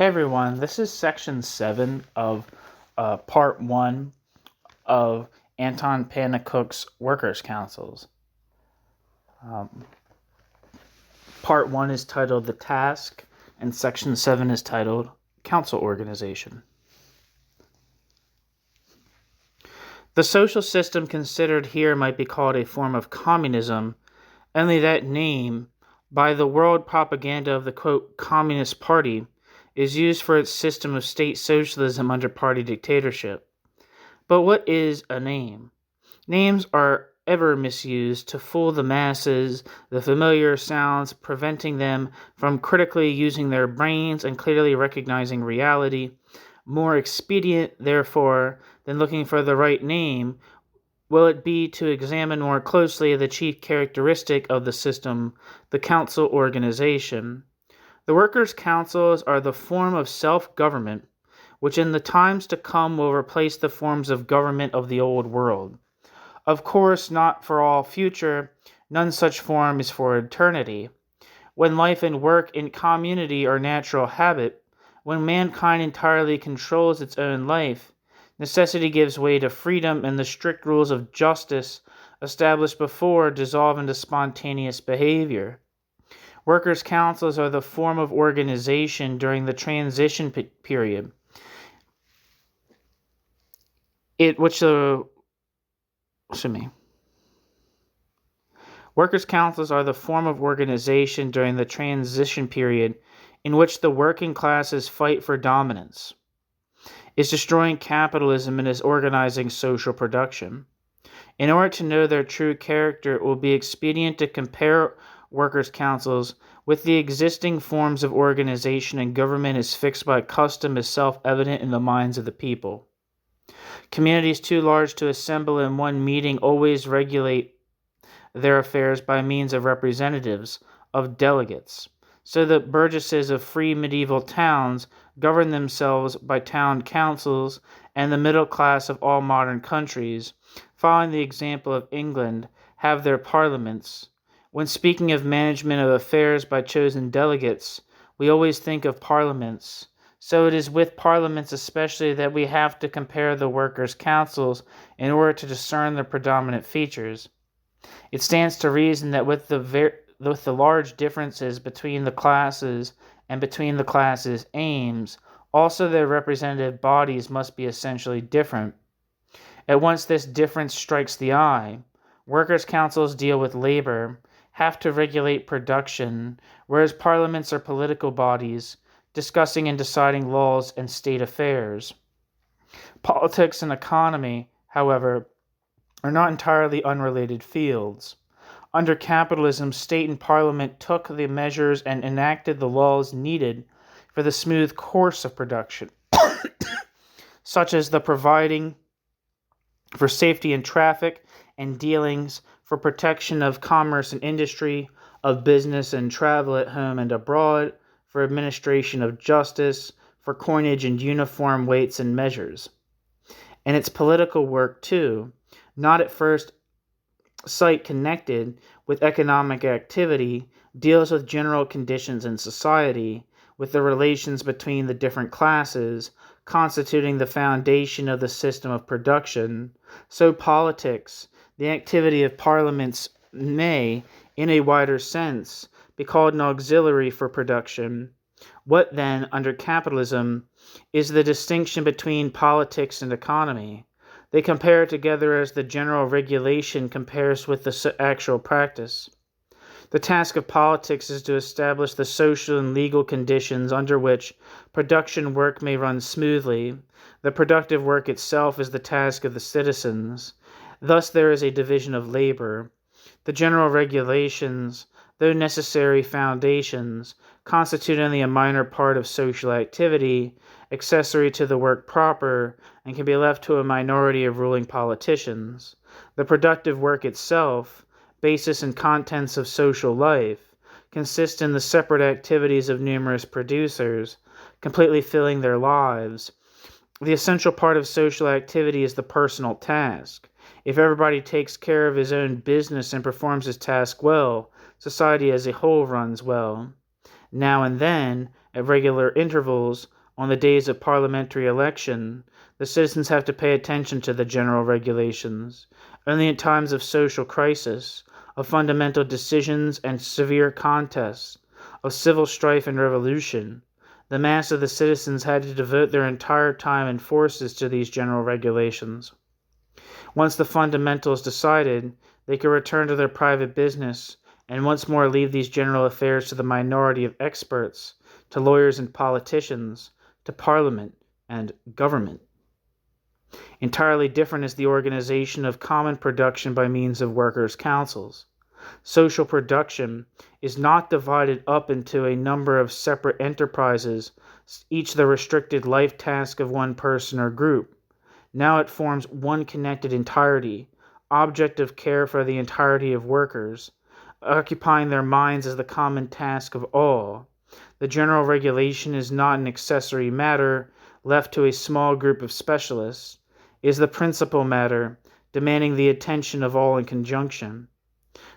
Hey everyone, this is section 7 of part 1 of Anton Pannekoek's Workers' Councils. Part 1 is titled The Task, and section 7 is titled Council Organization. The social system considered here might be called a form of communism, only that name, by the world propaganda of the quote, Communist Party, is used for its system of state socialism under party dictatorship. But what is a name? Names are ever misused to fool the masses, the familiar sounds preventing them from critically using their brains and clearly recognizing reality. More expedient, therefore, than looking for the right name, will it be to examine more closely the chief characteristic of the system, the council organization. The workers' councils are the form of self-government which in the times to come will replace the forms of government of the old world. Of course, not for all future, none such form is for eternity. When life and work in community are natural habit, when mankind entirely controls its own life, necessity gives way to freedom, and the strict rules of justice established before dissolve into spontaneous behavior. Workers' councils are the form of organization during the transition period, Workers' councils are the form of organization during the transition period in which the working classes fight for dominance, is destroying capitalism, and is organizing social production. In order to know their true character, it will be expedient to compare workers' councils with the existing forms of organization and government as fixed by custom is self-evident in the minds of the people. Communities too large to assemble in one meeting always regulate their affairs by means of representatives, of delegates. So the burgesses of free medieval towns govern themselves by town councils, and the middle class of all modern countries, following the example of England, have their parliaments. When speaking of management of affairs by chosen delegates, we always think of parliaments. So it is with parliaments especially that we have to compare the workers' councils in order to discern their predominant features. It stands to reason that with the large differences between the classes and between the classes' aims, also their representative bodies must be essentially different. At once this difference strikes the eye. Workers' councils deal with labor, have to regulate production, whereas parliaments are political bodies, discussing and deciding laws and state affairs. Politics and economy, however, are not entirely unrelated fields. Under capitalism, state and parliament took the measures and enacted the laws needed for the smooth course of production, such as the providing for safety in traffic and dealings, for protection of commerce and industry, of business and travel at home and abroad, for administration of justice, for coinage and uniform weights and measures. And its political work, too, not at first sight connected with economic activity, deals with general conditions in society, with the relations between the different classes, constituting the foundation of the system of production. So politics, the activity of parliaments, may, in a wider sense, be called an auxiliary for production. What then, under capitalism, is the distinction between politics and economy? They compare together as the general regulation compares with the actual practice. The task of politics is to establish the social and legal conditions under which production work may run smoothly. The productive work itself is the task of the citizens. Thus there is a division of labor. The general regulations, though necessary foundations, constitute only a minor part of social activity, accessory to the work proper, and can be left to a minority of ruling politicians. The productive work itself, basis and contents of social life, consist in the separate activities of numerous producers, completely filling their lives. The essential part of social activity is the personal task. If everybody takes care of his own business and performs his task well, society as a whole runs well. Now and then, at regular intervals, on the days of parliamentary election, the citizens have to pay attention to the general regulations. Only in times of social crisis, of fundamental decisions and severe contests, of civil strife and revolution, the mass of the citizens had to devote their entire time and forces to these general regulations. Once the fundamentals decided, they could return to their private business and once more leave these general affairs to the minority of experts, to lawyers and politicians, to parliament and government. Entirely different is the organization of common production by means of workers' councils. Social production is not divided up into a number of separate enterprises, each the restricted life task of one person or group. Now it forms one connected entirety, object of care for the entirety of workers, occupying their minds as the common task of all. The general regulation is not an accessory matter left to a small group of specialists. It is the principal matter, demanding the attention of all in conjunction.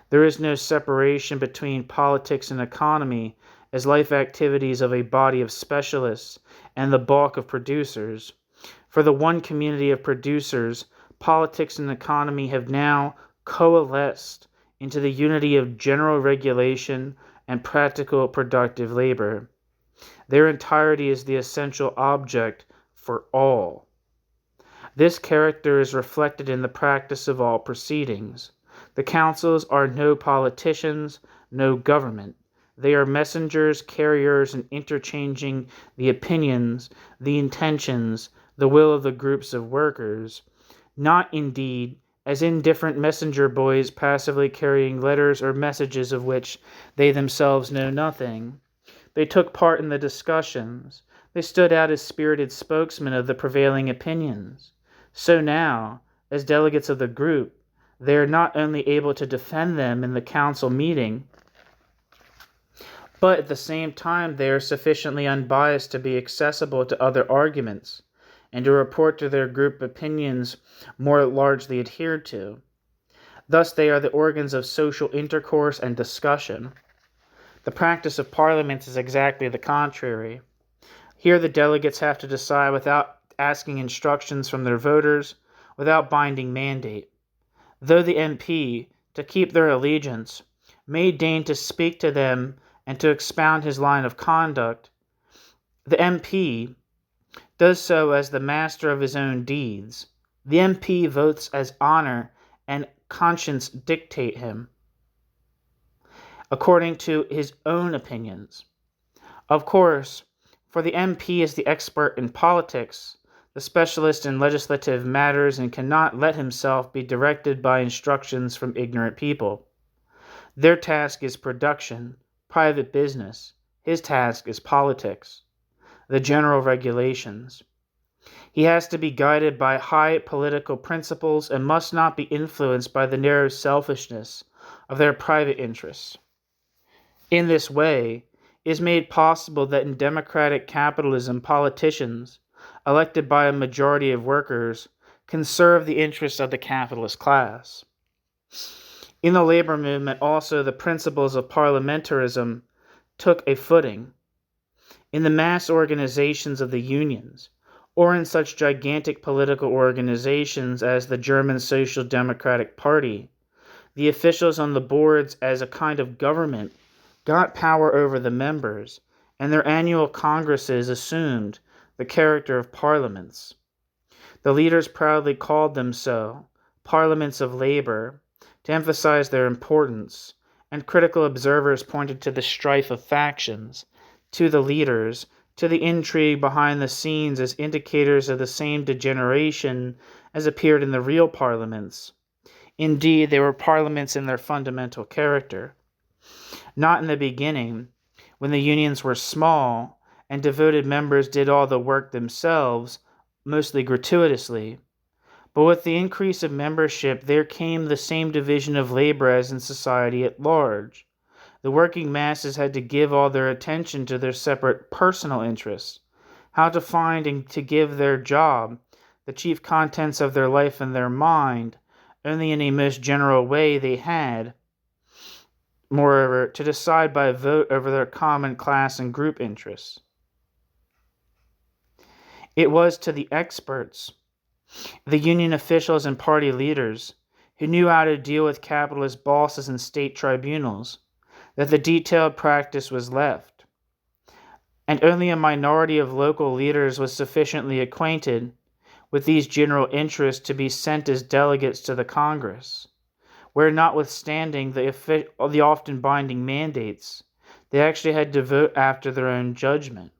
There is no separation between politics and economy as life activities of a body of specialists and the bulk of producers. For the one community of producers, politics and economy have now coalesced into the unity of general regulation and practical productive labor. Their entirety is the essential object for all. This character is reflected in the practice of all proceedings. The councils are no politicians, no government. They are messengers, carriers, and interchanging the opinions, the intentions, the will of the groups of workers, not indeed as indifferent messenger boys passively carrying letters or messages of which they themselves know nothing. They took part in the discussions. They stood out as spirited spokesmen of the prevailing opinions. So now, as delegates of the group, they are not only able to defend them in the council meeting, but at the same time they are sufficiently unbiased to be accessible to other arguments, and to report to their group opinions more largely adhered to. Thus they are the organs of social intercourse and discussion. The practice of parliament is exactly the contrary. Here the delegates have to decide without asking instructions from their voters, without binding mandate. Though the MP, to keep their allegiance, may deign to speak to them and to expound his line of conduct, the MP does so as the master of his own deeds. The MP votes as honor and conscience dictate him, according to his own opinions. Of course, for the MP is the expert in politics, the specialist in legislative matters, and cannot let himself be directed by instructions from ignorant people. Their task is production, private business. His task is politics, the general regulations. He has to be guided by high political principles and must not be influenced by the narrow selfishness of their private interests. In this way, it is made possible that in democratic capitalism, politicians, elected by a majority of workers, can serve the interests of the capitalist class. In the labor movement also the principles of parliamentarism took a footing. In the mass organizations of the unions, or in such gigantic political organizations as the German Social Democratic Party, the officials on the boards as a kind of government got power over the members, and their annual congresses assumed the character of parliaments. The leaders proudly called them so, parliaments of labor, to emphasize their importance, and critical observers pointed to the strife of factions, to the leaders, to the intrigue behind the scenes as indicators of the same degeneration as appeared in the real parliaments. Indeed, they were parliaments in their fundamental character. Not in the beginning, when the unions were small, and devoted members did all the work themselves, mostly gratuitously. But with the increase of membership, there came the same division of labor as in society at large. The working masses had to give all their attention to their separate personal interests, how to find and to give their job, the chief contents of their life and their mind, only in a most general way they had, moreover, to decide by vote over their common class and group interests. It was to the experts, the union officials and party leaders, who knew how to deal with capitalist bosses and state tribunals, that the detailed practice was left. And only a minority of local leaders was sufficiently acquainted with these general interests to be sent as delegates to the Congress, where, notwithstanding the often binding mandates, they actually had to vote after their own judgment.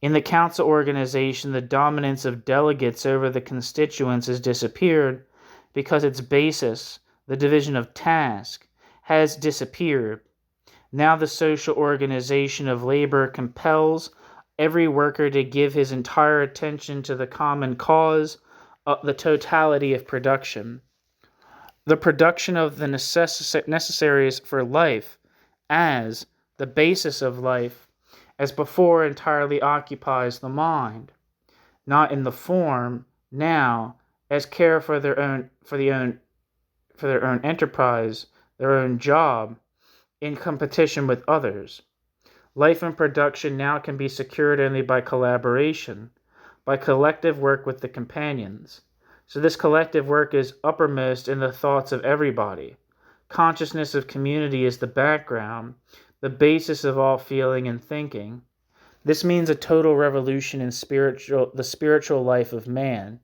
In the council organization, the dominance of delegates over the constituents has disappeared because its basis, the division of task, has disappeared. Now the social organization of labor compels every worker to give his entire attention to the common cause, the totality of production. The production of the necessaries for life as the basis of life, as before, entirely occupies the mind, not in the form now as care for their own enterprise, their own job, in competition with others. Life and production now can be secured only by collaboration, by collective work with the companions. So this collective work is uppermost in the thoughts of everybody. Consciousness of community is the background, the basis of all feeling and thinking. This means a total revolution in the spiritual life of man.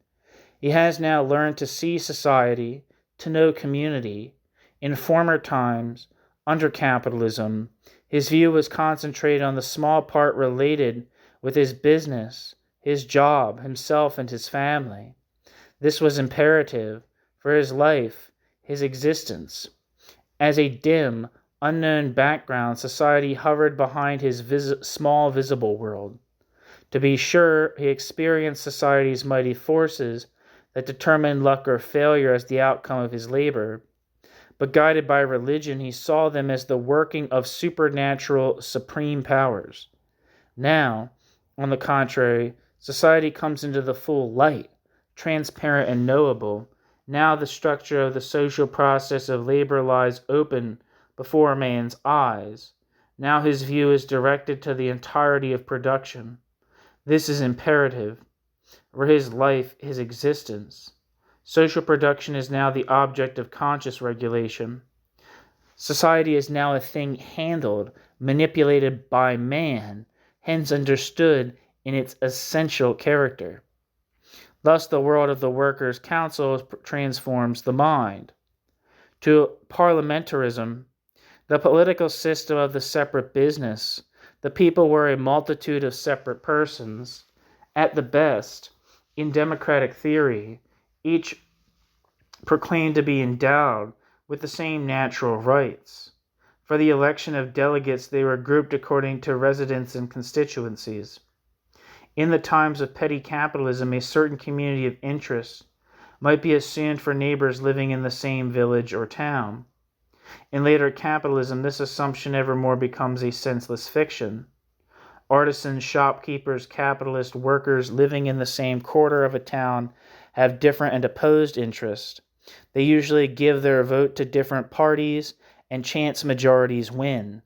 He has now learned to see society, to know community. In former times, under capitalism, his view was concentrated on the small part related with his business, his job, himself, and his family. This was imperative for his life, his existence. As a dim, unknown background, society hovered behind his small visible world. To be sure, he experienced society's mighty forces that determined luck or failure as the outcome of his labor. But guided by religion, he saw them as the working of supernatural, supreme powers. Now, on the contrary, society comes into the full light, transparent and knowable. Now the structure of the social process of labor lies open before a man's eyes. Now his view is directed to the entirety of production. This is imperative for his life, his existence. Social production is now the object of conscious regulation. Society is now a thing handled, manipulated by man, hence understood in its essential character. Thus the world of the workers' council transforms the mind. To parliamentarism, the political system of the separate business, the people were a multitude of separate persons. At the best, in democratic theory, each proclaimed to be endowed with the same natural rights. For the election of delegates, they were grouped according to residence and constituencies. In the times of petty capitalism, a certain community of interest might be assumed for neighbors living in the same village or town. In later capitalism, this assumption evermore becomes a senseless fiction. Artisans, shopkeepers, capitalists, workers living in the same quarter of a town have different and opposed interests. They usually give their vote to different parties, and chance majorities win.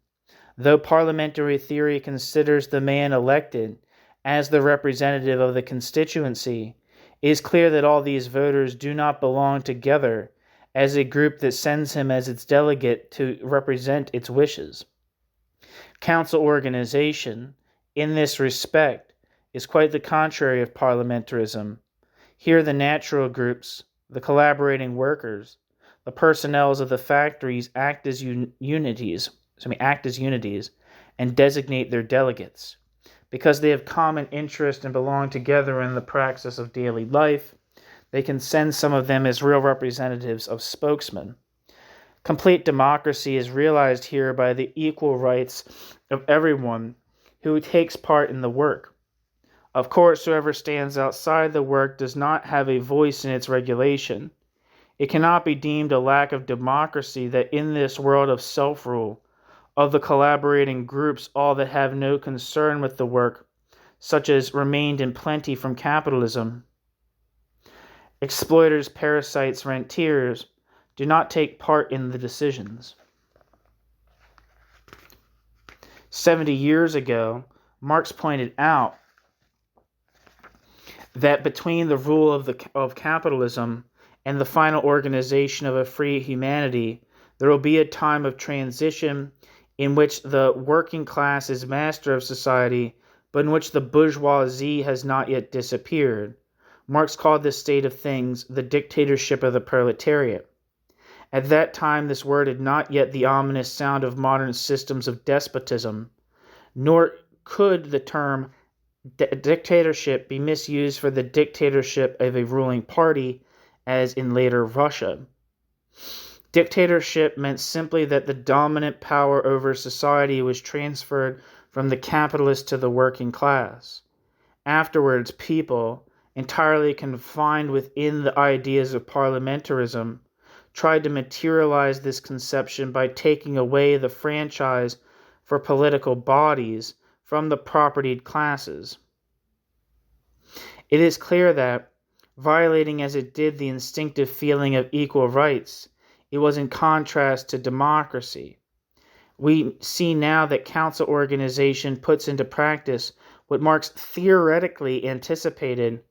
Though parliamentary theory considers the man elected as the representative of the constituency, it is clear that all these voters do not belong together as a group that sends him as its delegate to represent its wishes. Council organization, in this respect, is quite the contrary of parliamentarism. Here the natural groups, the collaborating workers, the personnels of the factories act as unities and designate their delegates. Because they have common interest and belong together in the praxis of daily life, they can send some of them as real representatives of spokesmen. Complete democracy is realized here by the equal rights of everyone who takes part in the work. Of course, whoever stands outside the work does not have a voice in its regulation. It cannot be deemed a lack of democracy that in this world of self-rule, of the collaborating groups, all that have no concern with the work, such as remained in plenty from capitalism, exploiters, parasites, rentiers, do not take part in the decisions. 70 years ago, Marx pointed out that between the rule of capitalism and the final organization of a free humanity, there will be a time of transition in which the working class is master of society, but in which the bourgeoisie has not yet disappeared. Marx called this state of things the dictatorship of the proletariat. At that time, this word had not yet the ominous sound of modern systems of despotism, nor could the term dictatorship be misused for the dictatorship of a ruling party, as in later Russia. Dictatorship meant simply that the dominant power over society was transferred from the capitalist to the working class. Afterwards, people, entirely confined within the ideas of parliamentarism, tried to materialize this conception by taking away the franchise for political bodies from the propertied classes. It is clear that, violating as it did the instinctive feeling of equal rights, it was in contrast to democracy. We see now that council organization puts into practice what Marx theoretically anticipated,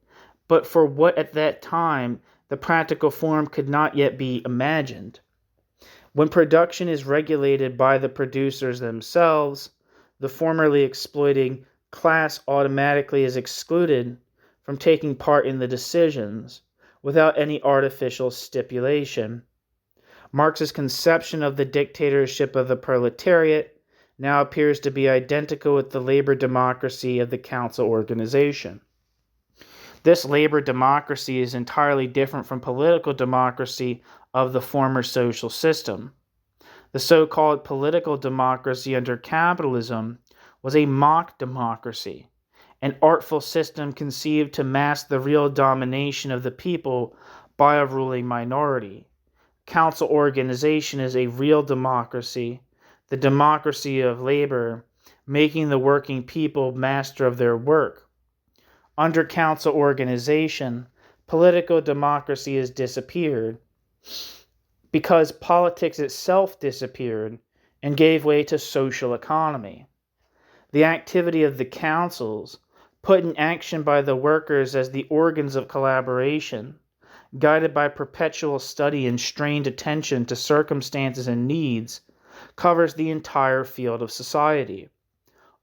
but for what at that time the practical form could not yet be imagined. When production is regulated by the producers themselves, the formerly exploiting class automatically is excluded from taking part in the decisions without any artificial stipulation. Marx's conception of the dictatorship of the proletariat now appears to be identical with the labor democracy of the council organization. This labor democracy is entirely different from political democracy of the former social system. The so-called political democracy under capitalism was a mock democracy, an artful system conceived to mask the real domination of the people by a ruling minority. Council organization is a real democracy, the democracy of labor, making the working people master of their work. Under council organization, political democracy has disappeared because politics itself disappeared and gave way to social economy. The activity of the councils, put in action by the workers as the organs of collaboration, guided by perpetual study and strained attention to circumstances and needs, covers the entire field of society.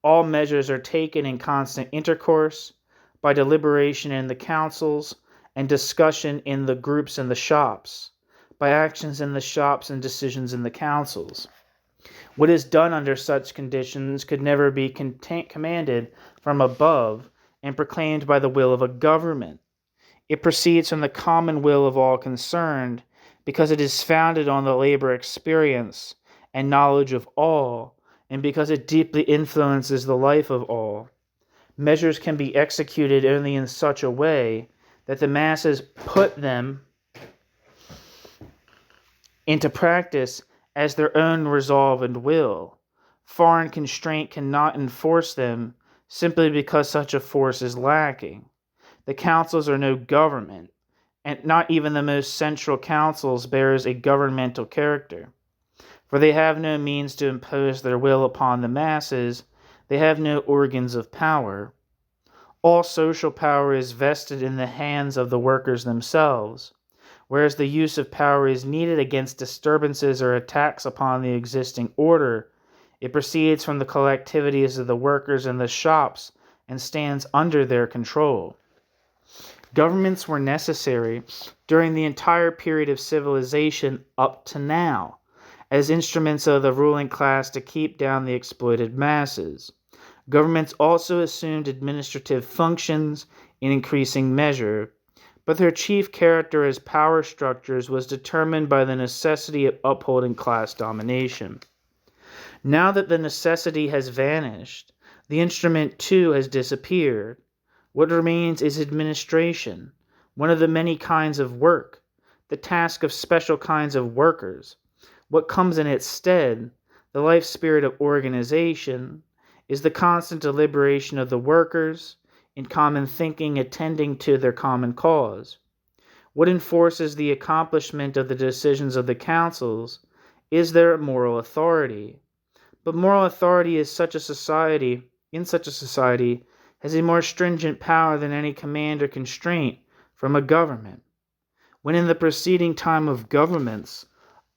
All measures are taken in constant intercourse, by deliberation in the councils and discussion in the groups in the shops, by actions in the shops and decisions in the councils. What is done under such conditions could never be commanded from above and proclaimed by the will of a government. It proceeds from the common will of all concerned because it is founded on the labor experience and knowledge of all, and because it deeply influences the life of all. Measures can be executed only in such a way that the masses put them into practice as their own resolve and will. Foreign constraint cannot enforce them simply because such a force is lacking. The councils are no government, and not even the most central councils bears a governmental character. For they have no means to impose their will upon the masses, they have no organs of power. All social power is vested in the hands of the workers themselves, whereas the use of power is needed against disturbances or attacks upon the existing order. It proceeds from the collectivities of the workers in the shops and stands under their control. Governments were necessary during the entire period of civilization up to now, as instruments of the ruling class to keep down the exploited masses. Governments also assumed administrative functions in increasing measure, but their chief character as power structures was determined by the necessity of upholding class domination. Now that the necessity has vanished, the instrument too has disappeared. What remains is administration, one of the many kinds of work, the task of special kinds of workers. What comes in its stead, the life spirit of organization, is the constant deliberation of the workers, in common thinking attending to their common cause. What enforces the accomplishment of the decisions of the councils is their moral authority. But moral authority in such a society, has a more stringent power than any command or constraint from a government. When in the preceding time of governments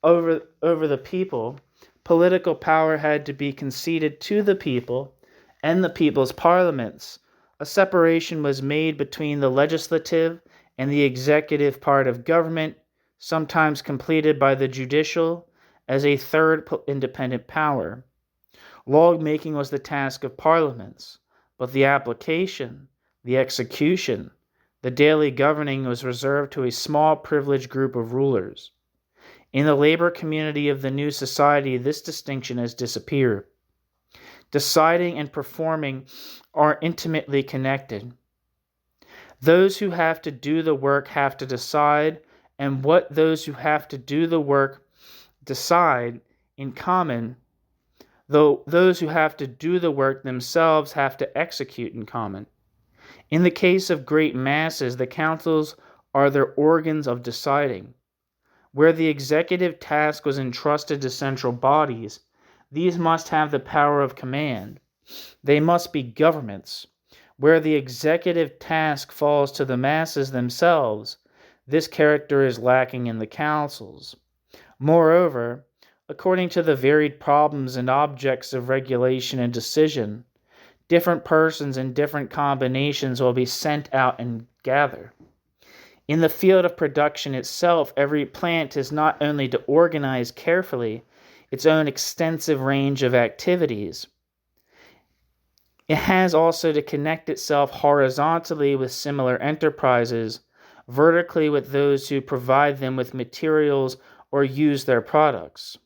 over the people, political power had to be conceded to the people and the people's parliaments. A separation was made between the legislative and the executive part of government, sometimes completed by the judicial as a third independent power. Law-making was the task of parliaments, but the application, the execution, the daily governing was reserved to a small privileged group of rulers. In the labor community of the new society, this distinction has disappeared. Deciding and performing are intimately connected. Those who have to do the work have to decide, and what those who have to do the work decide in common, though those who have to do the work themselves have to execute in common. In the case of great masses, the councils are their organs of deciding. Where the executive task was entrusted to central bodies, these must have the power of command. They must be governments. Where the executive task falls to the masses themselves, this character is lacking in the councils. Moreover, according to the varied problems and objects of regulation and decision, different persons in different combinations will be sent out and gather. In the field of production itself, every plant is not only to organize carefully its own extensive range of activities, it has also to connect itself horizontally with similar enterprises, vertically with those who provide them with materials or use their products.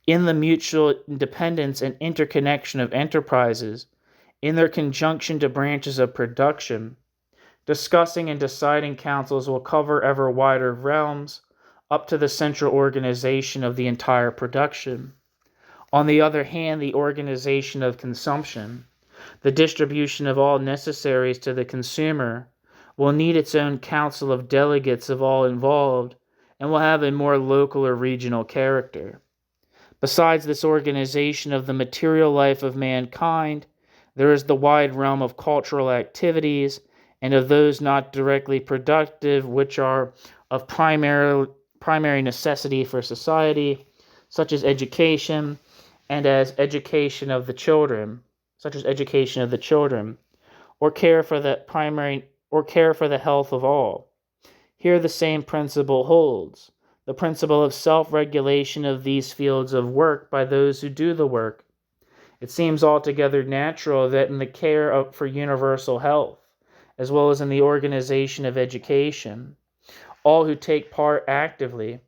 In the mutual dependence and interconnection of enterprises, in their conjunction to branches of production, discussing and deciding councils will cover ever wider realms up to the central organization of the entire production. On the other hand, the organization of consumption, the distribution of all necessaries to the consumer, will need its own council of delegates of all involved and will have a more local or regional character. Besides this organization of the material life of mankind, there is the wide realm of cultural activities and of those not directly productive, which are of primary necessity for society, such as education, and as education of the children, or care for the health of all. Here the same principle holds, the principle of self-regulation of these fields of work by those who do the work. It seems altogether natural that in the care for universal health, as well as in the organization of education, all who take part actively,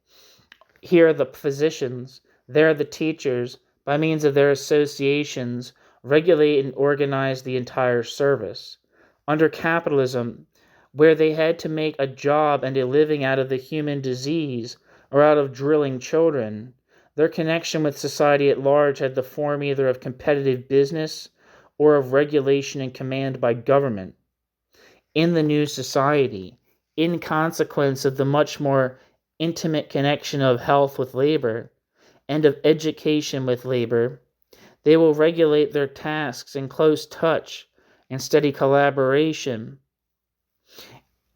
here the physicians, there the teachers, by means of their associations, regulate and organize the entire service. Under capitalism, where they had to make a job and a living out of the human disease or out of drilling children, their connection with society at large had the form either of competitive business or of regulation and command by government. In the new society, in consequence of the much more intimate connection of health with labor and of education with labor, they will regulate their tasks in close touch and steady collaboration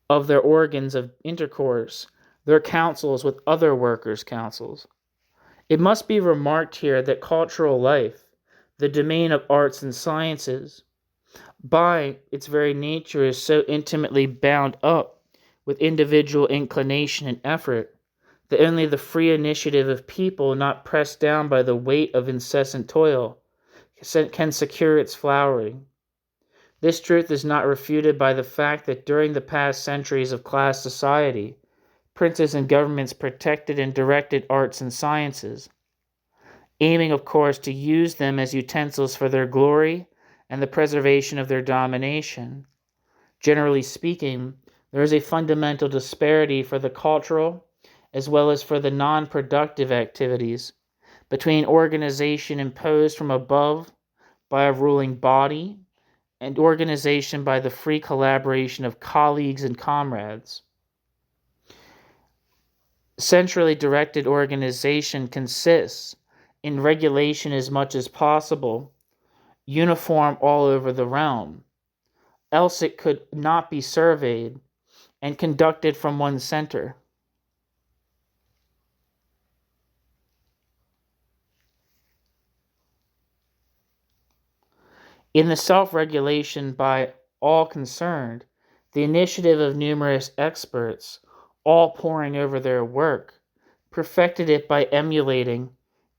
of their organs of intercourse, their councils with other workers' councils. It must be remarked here that cultural life, the domain of arts and sciences, by its very nature is so intimately bound up with individual inclination and effort that only the free initiative of people not pressed down by the weight of incessant toil can secure its flowering. This truth is not refuted by the fact that during the past centuries of class society, princes and governments protected and directed arts and sciences, aiming, of course, to use them as utensils for their glory and the preservation of their domination. Generally speaking, there is a fundamental disparity for the cultural as well as for the non-productive activities between organization imposed from above by a ruling body and organization by the free collaboration of colleagues and comrades. Centrally directed organization consists, in regulation as much as possible, uniform all over the realm, else it could not be surveyed and conducted from one center. In the self-regulation by all concerned, the initiative of numerous experts, all poring over their work, perfected it by emulating,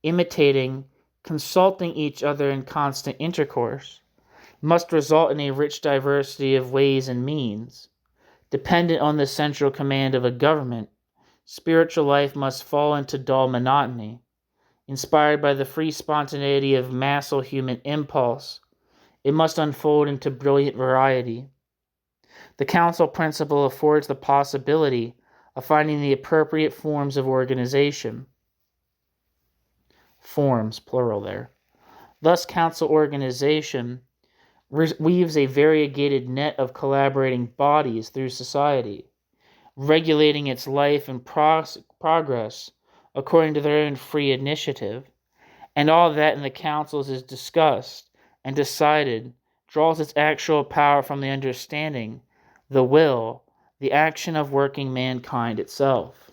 imitating, consulting each other in constant intercourse, must result in a rich diversity of ways and means. Dependent on the central command of a government, spiritual life must fall into dull monotony. Inspired by the free spontaneity of massal human impulse, it must unfold into brilliant variety. The council principle affords the possibility of finding the appropriate forms of organization. Forms, plural there. Thus, council organization weaves a variegated net of collaborating bodies through society, regulating its life and progress according to their own free initiative, and all that in the councils is discussed and decided draws its actual power from the understanding, the will, the action of working mankind itself.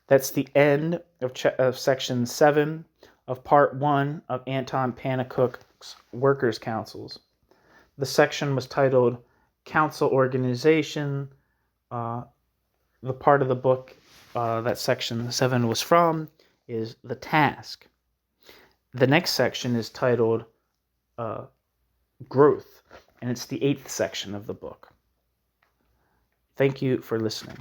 That's the end of section 7 of part 1 of Anton Pannekoek's Workers' Councils. The section was titled Council Organization. The part of the book that section 7 was from is The Task. The next section is titled Growth, and it's the 8th section of the book. Thank you for listening.